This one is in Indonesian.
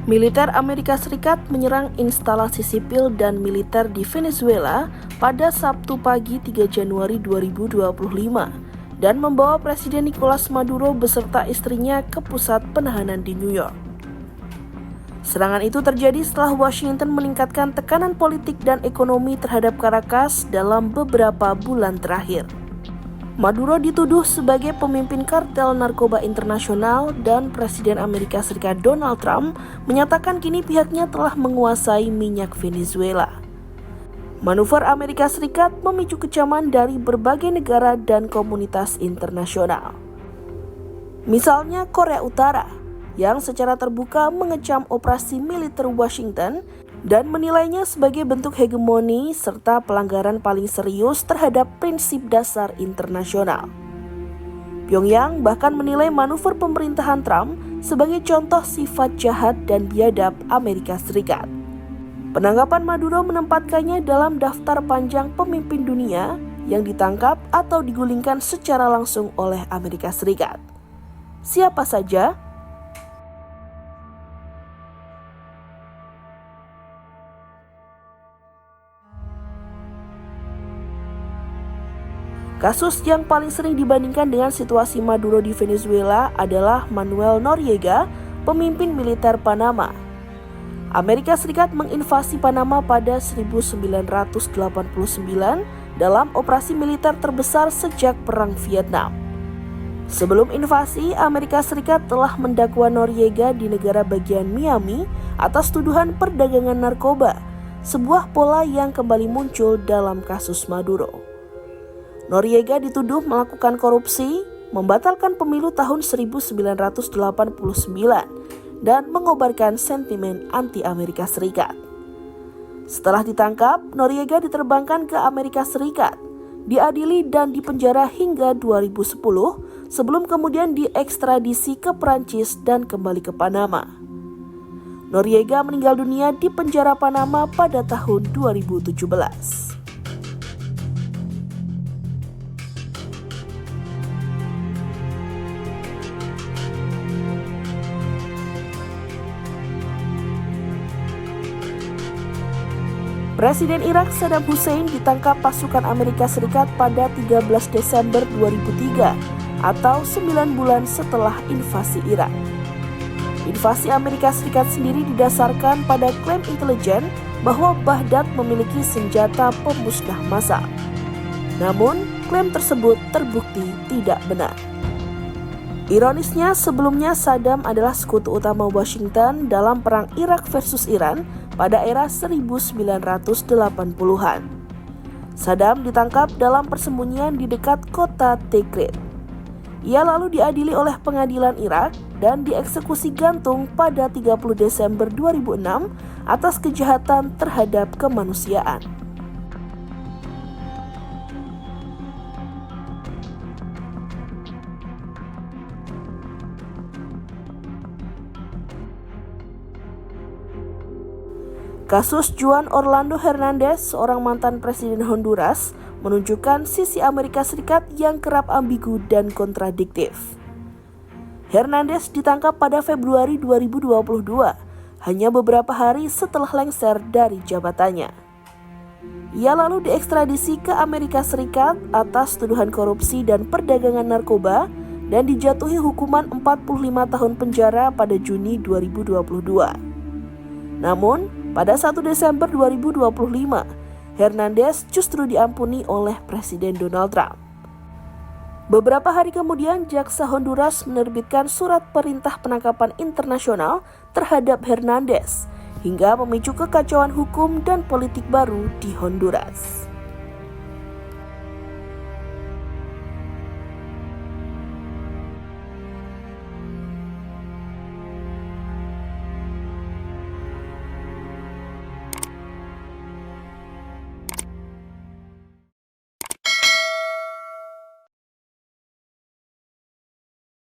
Militer Amerika Serikat menyerang instalasi sipil dan militer di Venezuela pada Sabtu pagi 3 Januari 2025 dan membawa Presiden Nicolas Maduro beserta istrinya ke pusat penahanan di New York. Serangan itu terjadi setelah Washington meningkatkan tekanan politik dan ekonomi terhadap Caracas dalam beberapa bulan terakhir. Maduro dituduh sebagai pemimpin kartel narkoba internasional dan Presiden Amerika Serikat Donald Trump menyatakan kini pihaknya telah menguasai minyak Venezuela. Manuver Amerika Serikat memicu kecaman dari berbagai negara dan komunitas internasional. Misalnya Korea Utara, yang secara terbuka mengecam operasi militer Washington dan menilainya sebagai bentuk hegemoni serta pelanggaran paling serius terhadap prinsip dasar internasional. Pyongyang bahkan menilai manuver pemerintahan Trump sebagai contoh sifat jahat dan biadab Amerika Serikat. Penanggapan Maduro menempatkannya dalam daftar panjang pemimpin dunia yang ditangkap atau digulingkan secara langsung oleh Amerika Serikat. Siapa saja? Kasus yang paling sering dibandingkan dengan situasi Maduro di Venezuela adalah Manuel Noriega, pemimpin militer Panama. Amerika Serikat menginvasi Panama pada 1989 dalam operasi militer terbesar sejak Perang Vietnam. Sebelum invasi, Amerika Serikat telah mendakwa Noriega di negara bagian Miami atas tuduhan perdagangan narkoba, sebuah pola yang kembali muncul dalam kasus Maduro. Noriega dituduh melakukan korupsi, membatalkan pemilu tahun 1989, dan mengobarkan sentimen anti-Amerika Serikat. Setelah ditangkap, Noriega diterbangkan ke Amerika Serikat, diadili dan dipenjara hingga 2010, sebelum kemudian diekstradisi ke Prancis dan kembali ke Panama. Noriega meninggal dunia di penjara Panama pada tahun 2017. Presiden Irak Saddam Hussein ditangkap pasukan Amerika Serikat pada 13 Desember 2003 atau 9 bulan setelah invasi Irak. Invasi Amerika Serikat sendiri didasarkan pada klaim intelijen bahwa Baghdad memiliki senjata pemusnah massal. Namun, klaim tersebut terbukti tidak benar. Ironisnya, sebelumnya Saddam adalah sekutu utama Washington dalam perang Irak versus Iran pada era 1980-an. Saddam ditangkap dalam persembunyian di dekat kota Tikrit. Ia lalu diadili oleh pengadilan Irak dan dieksekusi gantung pada 30 Desember 2006 atas kejahatan terhadap kemanusiaan. Kasus Juan Orlando Hernandez, seorang mantan presiden Honduras, menunjukkan sisi Amerika Serikat yang kerap ambigu dan kontradiktif. Hernandez ditangkap pada Februari 2022, hanya beberapa hari setelah lengser dari jabatannya. Ia lalu diekstradisi ke Amerika Serikat atas tuduhan korupsi dan perdagangan narkoba dan dijatuhi hukuman 45 tahun penjara pada Juni 2022. Namun, pada 1 Desember 2025, Hernandez justru diampuni oleh Presiden Donald Trump. Beberapa hari kemudian, Jaksa Honduras menerbitkan surat perintah penangkapan internasional terhadap Hernandez, hingga memicu kekacauan hukum dan politik baru di Honduras.